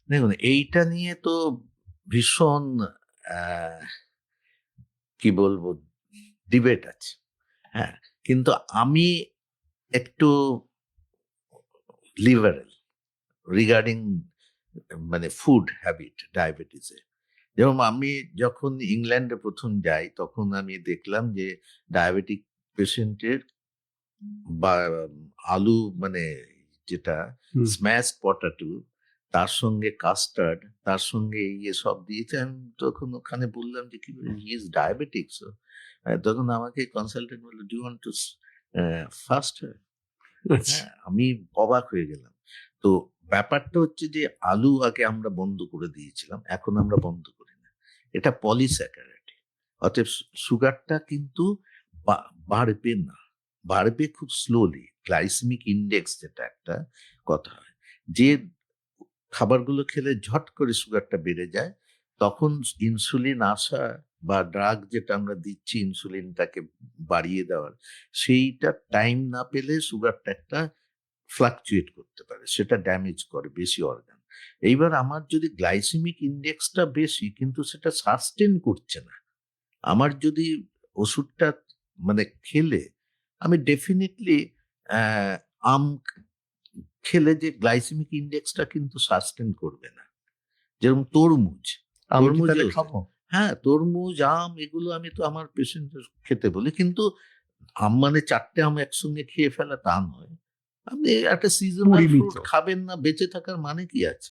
দেখুন এইটা নিয়ে তো ভীষণ আহ, কি বলবো, ডিবেট আছে। হ্যাঁ, কিন্তু আমি একটু লিবারেল রিগার্ডিং মানে ফুড হ্যাবিট ডায়াবেটিসে। যেমন আমি যখন ইংল্যান্ডে প্রথম যাই তখন আমি দেখলাম যে ডায়াবেটিক পেশেন্টের বা আলু মানে যেটা হুম। স্ম্যাশ পটাটো, তার সঙ্গে কাস্টার্ড, তার সঙ্গে ইয়ে সব দিয়েছে। আমি তখন ওখানে বললাম যে কি হি ইজ ডায়াবেটিক, তখন আমাকে কনসালটেন্ট বললো, ডু ওয়ান্ট টু ফাস্ট? আচ্ছা। হ্যাঁ, আমি অবাক হয়ে গেলাম। তো ব্যাপারটা হচ্ছে যে আলু আগে আমরা বন্ধ করে দিয়েছিলাম, এখন আমরা বন্ধ করি না। এটা পলিস্যাকারাইড, অতএব সুগারটা কিন্তু বাড়বে না, বাড়বে খুব স্লোলি। গ্লাইসেমিক ইন্ডেক্স যেটা একটা কথা হয়, যে খাবারগুলো খেলে ঝট করে সুগারটা বেড়ে যায়, তখন ইনসুলিন আসা বা ড্রাগ যেটা আমরা দিচ্ছি ইনসুলিনটাকে বাড়িয়ে দেওয়ার, সেইটা টাইম না পেলে সুগারটা একটা ফ্লাকচুয়েট করতে পারে, সেটা ড্যামেজ করে বেশি অর্গান। এইবার আমার যদি গ্লাইসেমিক ইন্ডেক্সটা বেশি কিন্তু সেটা সাস্টেন করছে না, আমার যদি ওষুধটা মানে খেলে আমি ডেফিনেটলি আম খেলে যে গ্লাইসেমিক ইন্ডেক্সটা কিন্তু সাস্টেন করবে না। যেরকম তরমুজ, আমি কি তাহলে তরমুজও খাবো? হ্যাঁ, তরমুজ, আম এগুলো আমি তো আমার পেশেন্টদের খেতে বলি। কিন্তু আম মানে ৪ টে আম একসঙ্গে খেয়ে ফেলা তা নয়। আপনি একটা সিজনাল ফ্রুট পরিমিত। খাবেন না, বেঁচে থাকার মানে কি আছে?